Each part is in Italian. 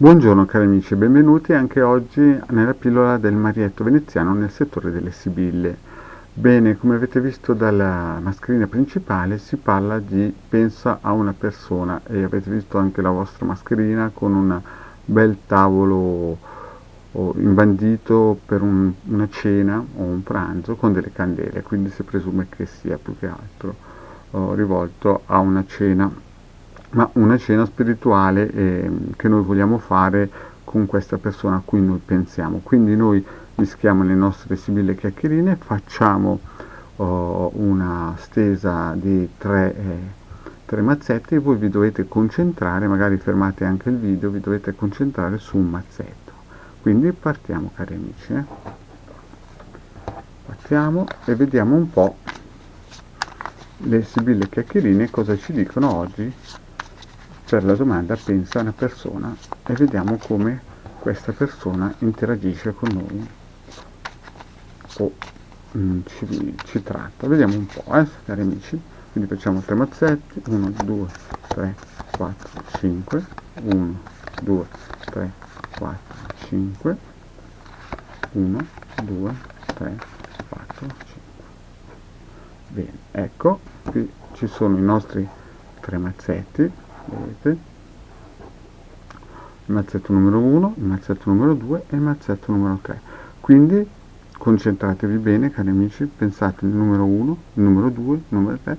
Buongiorno cari amici e benvenuti anche oggi nella pillola del Marietto veneziano nel settore delle Sibille. Bene, come avete visto dalla mascherina principale si parla di pensa a una persona e avete visto anche la vostra mascherina con un bel tavolo imbandito per una cena o un pranzo con delle candele, quindi si presume che sia più che altro rivolto a una cena, ma una cena spirituale che noi vogliamo fare con questa persona a cui noi pensiamo. Quindi noi mischiamo le nostre sibille chiacchierine, facciamo una stesa di tre mazzetti e voi vi dovete concentrare, magari fermate anche il video, vi dovete concentrare su un mazzetto. Quindi partiamo cari amici, partiamo e vediamo un po' le sibille chiacchierine cosa ci dicono oggi per la domanda pensa a una persona e vediamo come questa persona interagisce con noi o ci tratta. Vediamo un po', cari amici. Quindi facciamo 3 mazzetti, 1, 2, 3, 4, 5, 1, 2, 3, 4, 5, 1, 2, 3, 4, 5. Bene, ecco, qui ci sono i nostri 3 mazzetti, vedete? Il mazzetto numero 1, il mazzetto numero 2 e il mazzetto numero 3. Quindi concentratevi bene, cari amici, pensate al numero 1, il numero 2, il numero 3,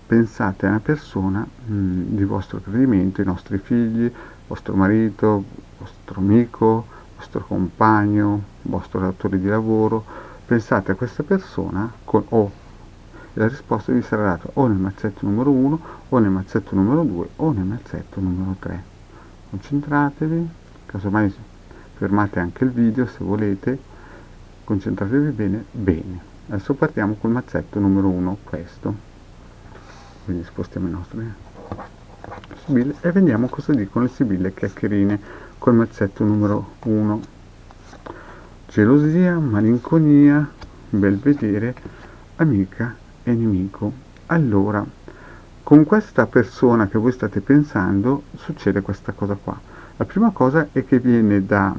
pensate a una persona di vostro gradimento, i nostri figli, vostro marito, vostro amico, vostro compagno, vostro datore di lavoro, pensate a questa persona o la risposta vi sarà data o nel mazzetto numero 1 o nel mazzetto numero 2 o nel mazzetto numero 3. Concentratevi, casomai fermate anche il video se volete, concentratevi bene. Adesso partiamo col mazzetto numero 1, questo. Quindi spostiamo i nostri sibille e vediamo cosa dicono le sibille chiacchierine col mazzetto numero 1. Gelosia, malinconia, belvedere, amica e nemico. Allora, con questa persona che voi state pensando succede questa cosa qua. La prima cosa è che viene da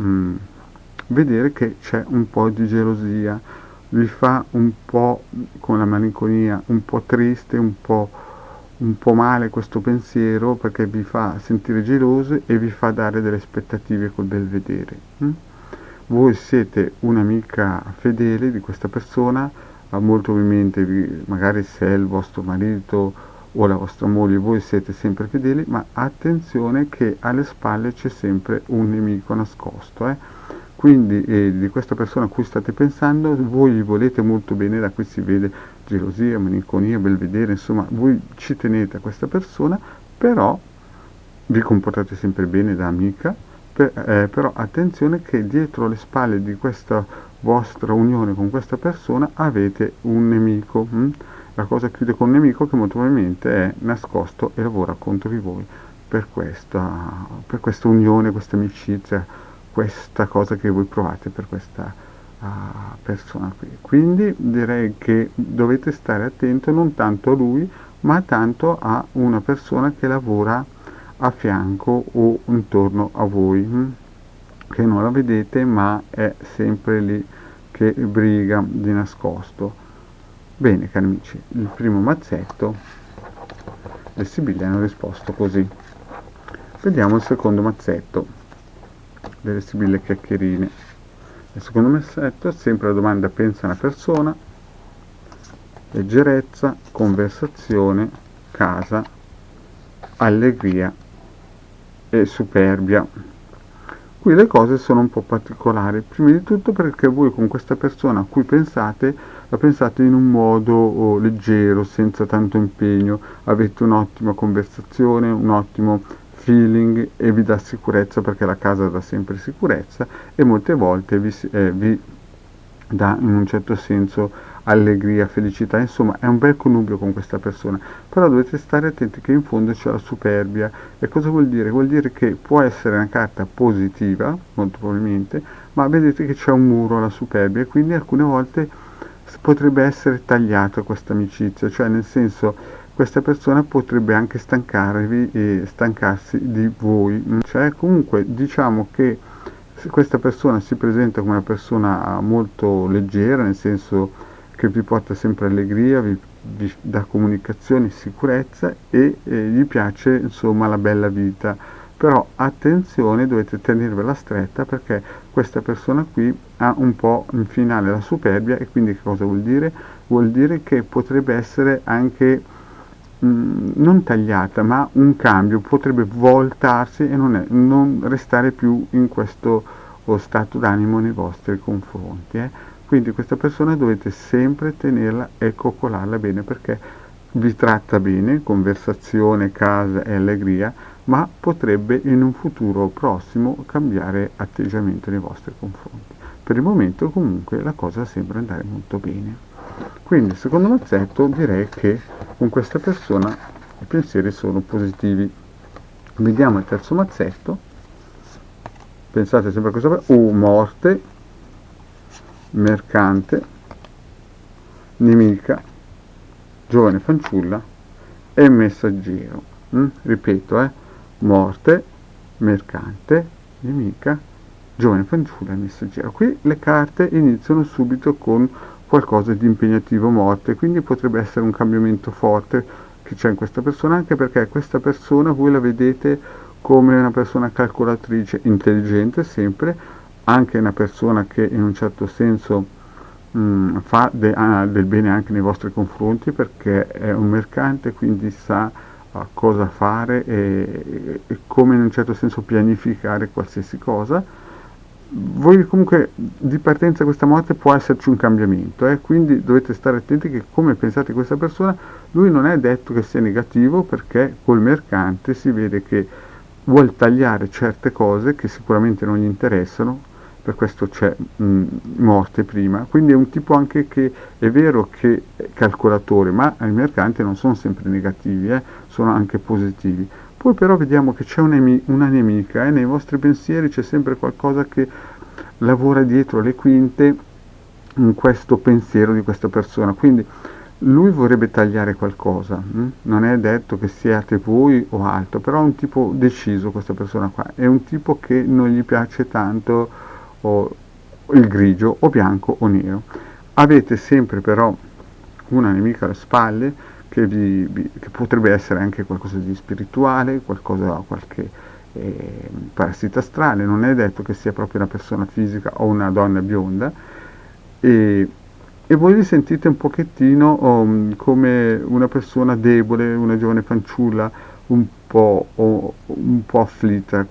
vedere che c'è un po' di gelosia, vi fa un po' con la malinconia, un po' triste, un po' male questo pensiero perché vi fa sentire gelosi e vi fa dare delle aspettative col belvedere. Voi siete un'amica fedele di questa persona, molto probabilmente magari se è il vostro marito o la vostra moglie voi siete sempre fedeli, ma attenzione che alle spalle c'è sempre un nemico nascosto, quindi di questa persona a cui state pensando voi gli volete molto bene, da qui si vede gelosia, malinconia, belvedere, insomma voi ci tenete a questa persona, però vi comportate sempre bene da amica, però attenzione che dietro le spalle di questa vostra unione con questa persona avete un nemico. La cosa chiude con un nemico che molto probabilmente è nascosto e lavora contro di voi per questa unione, questa amicizia, questa cosa che voi provate per questa persona qui. Quindi direi che dovete stare attento non tanto a lui ma tanto a una persona che lavora a fianco o intorno a voi, che non la vedete ma è sempre lì che briga di nascosto. Bene cari amici, il primo mazzetto le sibille hanno risposto così. Vediamo il secondo mazzetto delle sibille chiacchierine. Il secondo mazzetto è sempre la domanda pensa a una persona, leggerezza, conversazione, casa, allegria e superbia. Qui le cose sono un po' particolari, prima di tutto perché voi con questa persona a cui pensate, la pensate in un modo leggero, senza tanto impegno, avete un'ottima conversazione, un ottimo feeling e vi dà sicurezza perché la casa dà sempre sicurezza e molte volte vi dà in un certo senso allegria, felicità, insomma è un bel connubio con questa persona, però dovete stare attenti che in fondo c'è la superbia. E cosa vuol dire? Vuol dire che può essere una carta positiva, molto probabilmente, ma vedete che c'è un muro alla superbia e quindi alcune volte potrebbe essere tagliata questa amicizia, cioè nel senso questa persona potrebbe anche stancarvi e stancarsi di voi. Cioè, comunque, diciamo che se questa persona si presenta come una persona molto leggera, nel senso che vi porta sempre allegria, vi dà comunicazione, sicurezza e gli piace insomma la bella vita. Però attenzione, dovete tenervela stretta perché questa persona qui ha un po' in finale la superbia, e quindi che cosa vuol dire? Vuol dire che potrebbe essere anche non tagliata, ma un cambio, potrebbe voltarsi e non restare più in questo stato d'animo nei vostri confronti. Quindi questa persona dovete sempre tenerla e coccolarla bene, perché vi tratta bene, conversazione, casa e allegria, ma potrebbe in un futuro prossimo cambiare atteggiamento nei vostri confronti. Per il momento comunque la cosa sembra andare molto bene. Quindi secondo Mazzetto direi che con questa persona i pensieri sono positivi. Vediamo il terzo mazzetto. Pensate sempre a questa morte, mercante, nemica, giovane fanciulla e messaggero. Ripeto, morte, mercante, nemica, giovane fanciulla e messaggero. Qui le carte iniziano subito con qualcosa di impegnativo, morte, quindi potrebbe essere un cambiamento forte che c'è in questa persona, anche perché questa persona voi la vedete come una persona calcolatrice, intelligente sempre, anche una persona che in un certo senso fa del bene anche nei vostri confronti, perché è un mercante, quindi sa cosa fare e come in un certo senso pianificare qualsiasi cosa. Voi comunque di partenza questa morte può esserci un cambiamento, quindi dovete stare attenti che come pensate questa persona, lui non è detto che sia negativo, perché col mercante si vede che vuol tagliare certe cose che sicuramente non gli interessano, per questo c'è morte prima, quindi è un tipo anche che è vero che è calcolatore, ma i mercanti non sono sempre negativi, sono anche positivi. Poi però vediamo che c'è una nemica, nei vostri pensieri c'è sempre qualcosa che lavora dietro le quinte in questo pensiero di questa persona, quindi lui vorrebbe tagliare qualcosa, non è detto che siate voi o altro, però è un tipo deciso questa persona qua, è un tipo che non gli piace tanto il grigio o bianco o nero. Avete sempre però una nemica alle spalle che potrebbe essere anche qualcosa di spirituale, qualche parassita astrale, non è detto che sia proprio una persona fisica o una donna bionda, e voi vi sentite un pochettino come una persona debole, una giovane fanciulla un po' afflitta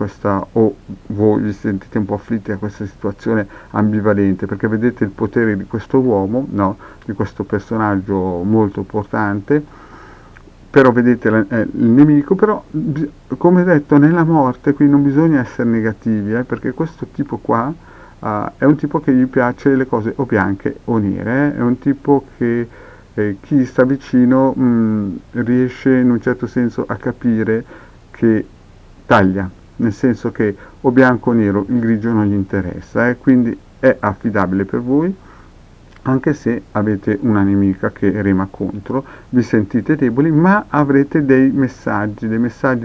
o voi vi sentite un po' afflitti a questa situazione ambivalente, perché vedete il potere di questo uomo, no? Di questo personaggio molto importante, però vedete il nemico, però come detto nella morte qui non bisogna essere negativi, perché questo tipo qua è un tipo che gli piace le cose o bianche o nere, è un tipo che chi sta vicino riesce in un certo senso a capire che taglia, nel senso che o bianco o nero, il grigio non gli interessa, quindi è affidabile per voi, anche se avete una nemica che rema contro, vi sentite deboli, ma avrete dei messaggi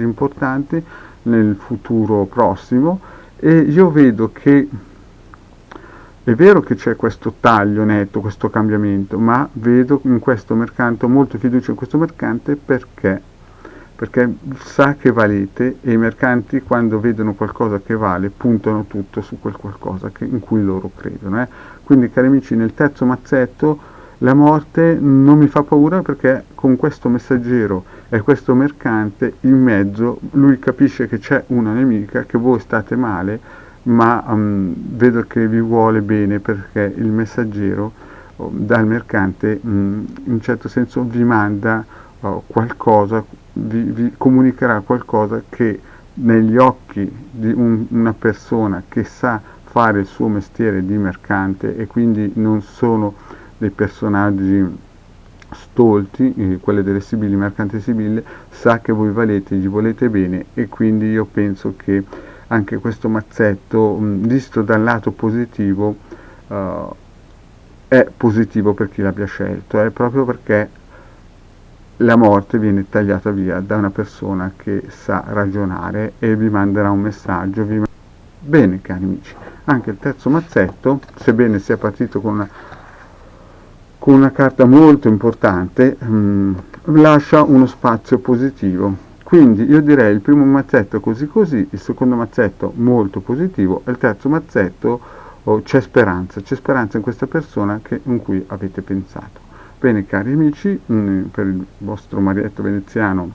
importanti nel futuro prossimo, e io vedo che è vero che c'è questo taglio netto, questo cambiamento, ma vedo in questo mercante, ho molto fiducia in questo mercante, perché sa che valete, e i mercanti quando vedono qualcosa che vale puntano tutto su quel qualcosa in cui loro credono. Quindi cari amici, nel terzo mazzetto la morte non mi fa paura, perché con questo messaggero e questo mercante in mezzo lui capisce che c'è una nemica, che voi state male, ma vedo che vi vuole bene, perché il messaggero dal mercante in un certo senso vi manda qualcosa, vi comunicherà qualcosa che negli occhi di una persona che sa fare il suo mestiere di mercante, e quindi non sono dei personaggi stolti, quelle delle Sibille, mercante Sibille, sa che voi valete, gli volete bene, e quindi io penso che anche questo mazzetto, visto dal lato positivo, è positivo per chi l'abbia scelto, proprio perché la morte viene tagliata via da una persona che sa ragionare e vi manderà un messaggio. Bene, cari amici, anche il terzo mazzetto, sebbene sia partito con una carta molto importante, lascia uno spazio positivo. Quindi io direi il primo mazzetto così così, il secondo mazzetto molto positivo e il terzo mazzetto c'è speranza in questa persona in cui avete pensato. Bene, cari amici, per il vostro Marietto Veneziano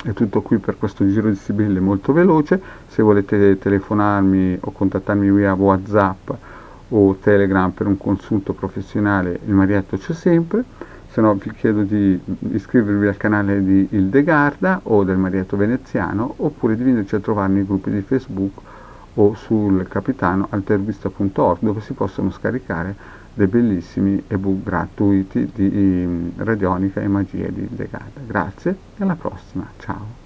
è tutto qui per questo giro di Sibille molto veloce. Se volete telefonarmi o contattarmi via WhatsApp o Telegram per un consulto professionale, il Marietto c'è sempre. Se no vi chiedo di iscrivervi al canale di Ildegarda o del Marietto Veneziano, oppure di venirci a trovare nei gruppi di Facebook o sul capitano altervista.org, dove si possono scaricare dei bellissimi ebook gratuiti di radionica e magie di Ildegarda. Grazie e alla prossima, ciao!